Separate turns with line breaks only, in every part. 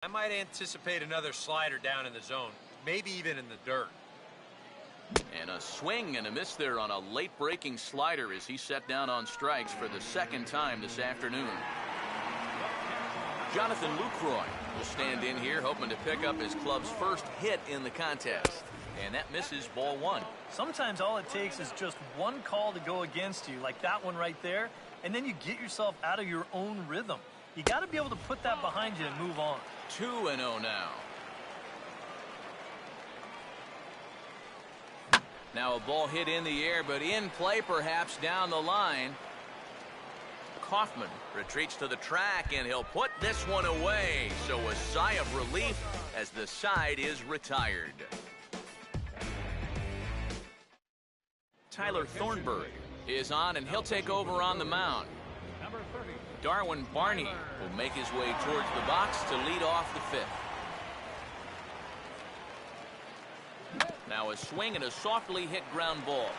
I might anticipate another slider down in the zone, maybe even in the dirt.
And a swing and a miss there on a late breaking slider as he set down on strikes for the second time this afternoon. Jonathan Lucroy will stand in here hoping to pick up his club's first hit in the contest. And that misses, ball one.
Sometimes all it takes is just one call to go against you, like that one right there, and then you get yourself out of your own rhythm. You got to be able to put that behind you and move on.
2-0 now. Now a ball hit in the air, but in play perhaps down the line. Kaufman retreats to the track, and he'll put this one away. So a sigh of relief as the side is retired. Tyler Thornburg is on, and he'll take over on the mound. Darwin Barney will make his way towards the box to lead off the fifth. Now a swing and a softly hit ground ball.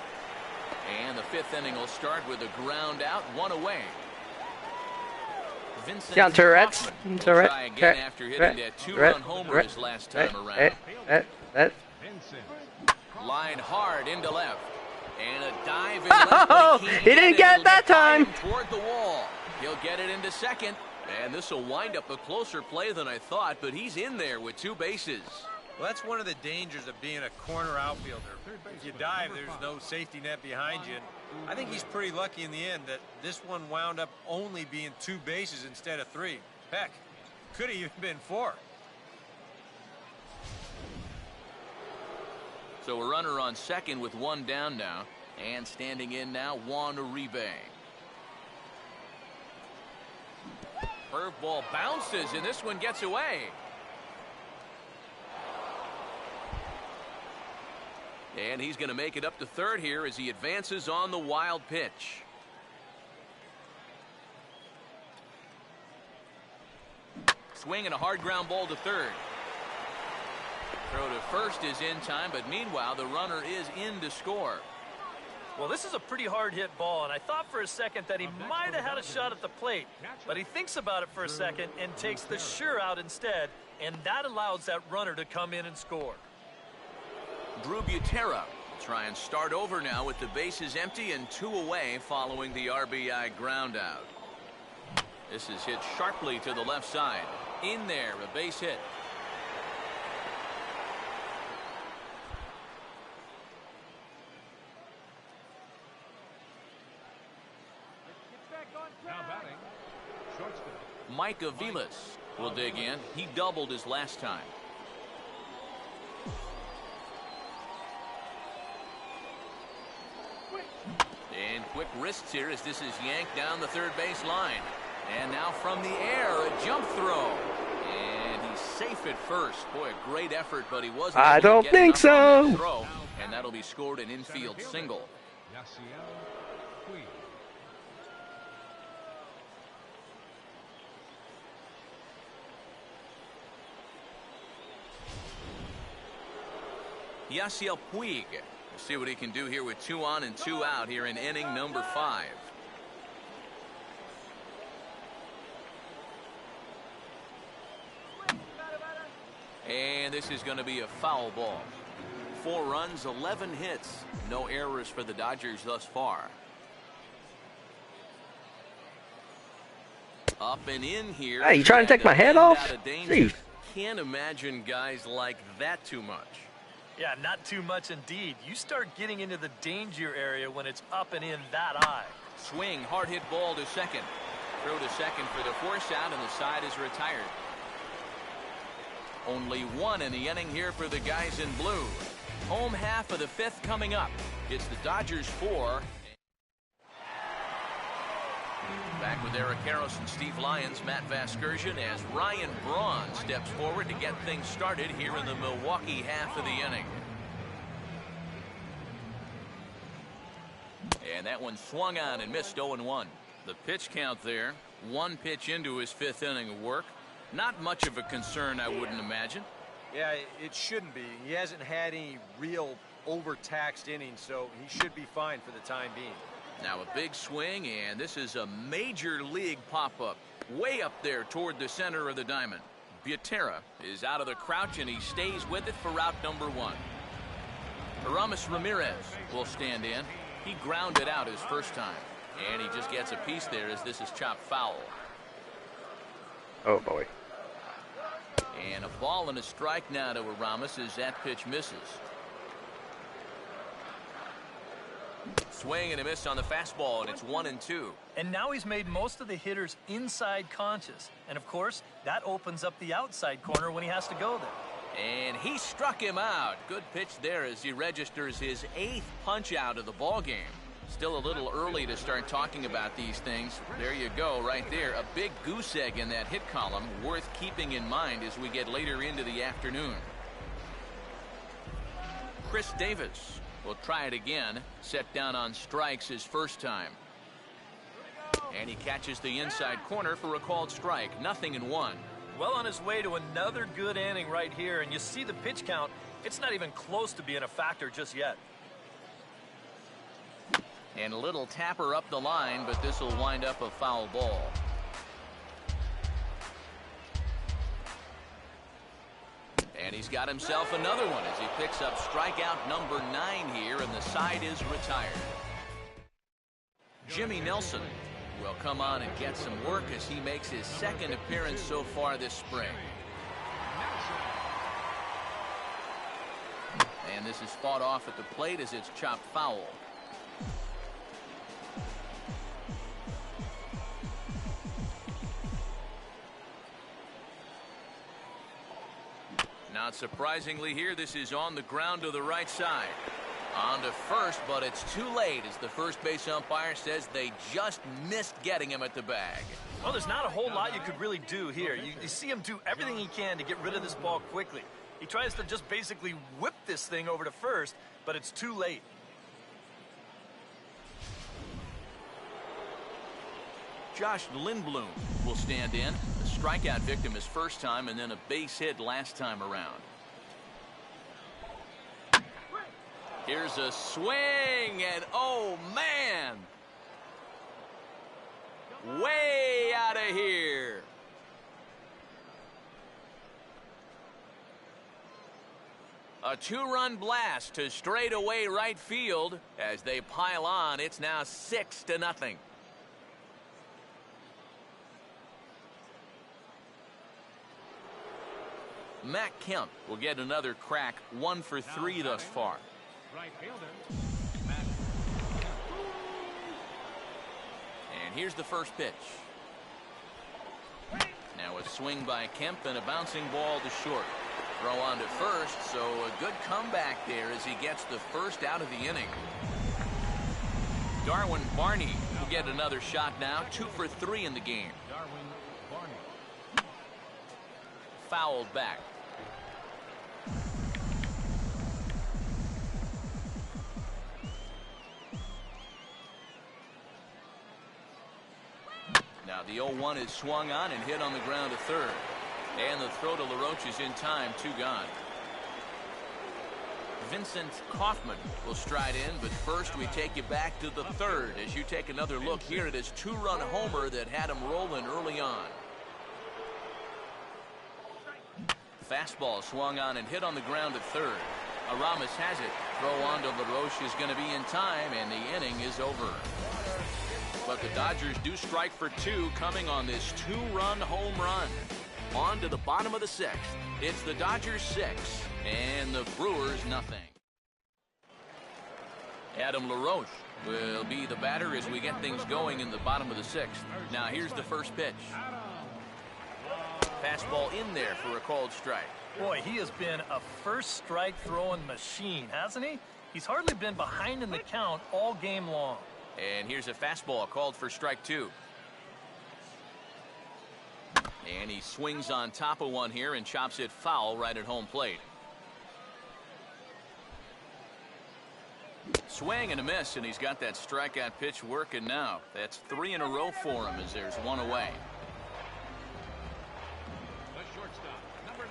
And the fifth inning will start with a ground out, one away. Vincent
Down Tourette's.
Kaufman will try again after hitting that two-run homer his last time around. Line hard into left. And a dive in left, but he
didn't get it that time.
Toward the wall. He'll get it into second. And this will wind up a closer play than I thought, but he's in there with two bases.
Well, that's one of the dangers of being a corner outfielder. If you dive, there's no safety net behind you. And I think he's pretty lucky in the end that this one wound up only being two bases instead of three. Heck, could have even been four.
So a runner on second with one down now. And standing in now, Juan Uribe. Curveball bounces, and this one gets away. And he's going to make it up to third here as he advances on the wild pitch. Swing and a hard ground ball to third. Throw to first is in time, but meanwhile the runner is in to score.
Well, this is a pretty hard hit ball, and I thought for a second that he might have had a shot at the plate, but he thinks about it for a second and takes the sure out instead, and that allows that runner to come in and score.
Drew Butera will try and start over now with the bases empty and two away following the RBI ground out. This is hit sharply to the left side. In there, a base hit. Mike Aviles will dig in. He doubled his last time. And quick wrists here as this is yanked down the third base line. And now from the air, a jump throw. And he's safe at first. Boy, a great effort, but he wasn't.
I don't think so.
Throw, and that'll be scored an infield single. Yasiel Puig. We'll see what he can do here with 2 on and 2 out here in inning number 5. And this is going to be a foul ball. 4 runs, 11 hits. No errors for the Dodgers thus far. Up and in here.
Hey, you trying to take my head off? Jeez.
Can't imagine guys like that too much.
Yeah, not too much indeed. You start getting into the danger area when it's up and in that high.
Swing, hard hit ball to second. Throw to second for the force out, and the side is retired. Only 1 in the inning here for the guys in blue. Home half of the 5th coming up. It's the Dodgers 4. Back with Eric Harris and Steve Lyons, Matt Vasgersian, as Ryan Braun steps forward to get things started here in the Milwaukee half of the inning. And that one swung on and missed 0-1. The pitch count there, 1 pitch into his 5th inning of work. Not much of a concern, I wouldn't imagine.
Yeah, it shouldn't be. He hasn't had any real overtaxed innings, so he should be fine for the time being.
Now a big swing, and this is a major league pop-up. Way up there toward the center of the diamond. Butera is out of the crouch, and he stays with it for route number 1. Aramis Ramirez will stand in. He grounded out his first time, and he just gets a piece there as this is chopped foul.
Oh, boy.
And a ball and a strike now to Aramis as that pitch misses. Swing and a miss on the fastball, and it's 1-2.
And now he's made most of the hitters inside conscious. And, of course, that opens up the outside corner when he has to go there.
And he struck him out. Good pitch there as he registers his 8th punch out of the ball game. Still a little early to start talking about these things. There you go, right there. A big goose egg in that hit column, worth keeping in mind as we get later into the afternoon. Chris Davis will try it again. Set down on strikes his first time. And he catches the inside corner for a called strike. 0-1.
Well on his way to another good inning right here. And you see the pitch count. It's not even close to being a factor just yet.
And a little tapper up the line, but this will wind up a foul ball. And he's got himself another one as he picks up strikeout number 9 here, and the side is retired. Jimmy Nelson will come on and get some work as he makes his 2nd appearance so far this spring. And this is fought off at the plate as it's chopped foul. Not surprisingly here, this is on the ground to the right side. On to first, but it's too late as the first base umpire says they just missed getting him at the bag.
Well, there's not a whole lot you could really do here. You see him do everything he can to get rid of this ball quickly. He tries to just basically whip this thing over to first, but it's too late.
Josh Lindblom will stand in. A strikeout victim his first time, and then a base hit last time around. Here's a swing, and oh man! Way out of here. A 2-run blast to straightaway right field. As they pile on, it's now 6-0. Matt Kemp will get another crack, 1 for 3 thus far.
Right fielder.
And here's the first pitch. Now a swing by Kemp and a bouncing ball to short. Throw on to first, so a good comeback there as he gets the first out of the inning. Darwin Barney will get another shot now, 2 for 3 in the game.
Darwin Barney.
Fouled back. Now the 0-1 is swung on and hit on the ground to third. And the throw to LaRoche is in time, 2 gone. Vincent Kaufman will stride in, but first we take you back to the third as you take another look here at his 2-run homer that had him rolling early on. Fastball swung on and hit on the ground at third. Aramis has it. Throw on to LaRoche is going to be in time, and the inning is over. But the Dodgers do strike for 2 coming on this 2-run home run. On to the bottom of the 6th. It's the Dodgers 6 and the Brewers nothing. Adam LaRoche will be the batter as we get things going in the bottom of the 6th. Now here's the first pitch. Fastball in there for a called strike.
Boy, he has been a first strike throwing machine, hasn't he? He's hardly been behind in the count all game long.
And here's a fastball called for strike 2. And he swings on top of one here and chops it foul right at home plate. Swing and a miss, and he's got that strikeout pitch working now. That's 3 in a row for him as there's 1 away.
The shortstop, number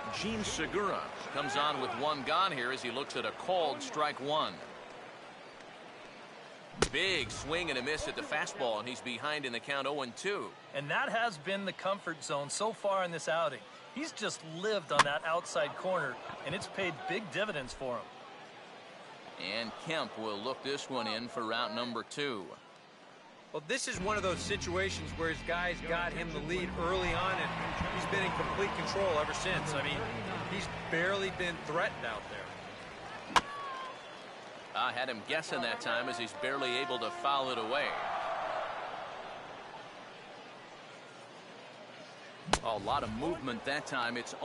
9.
Gene Segura comes on with 1 gone here as he looks at a called strike 1. Big swing and a miss at the fastball, and he's behind in the count 0-2.
And that has been the comfort zone so far in this outing. He's just lived on that outside corner, and it's paid big dividends for him.
And Kemp will look this one in for route number 2.
Well, this is one of those situations where his guys got him the lead early on, and he's been in complete control ever since. I mean, he's barely been threatened out there.
I had him guessing that time as he's barely able to foul it away. A lot of movement that time. It's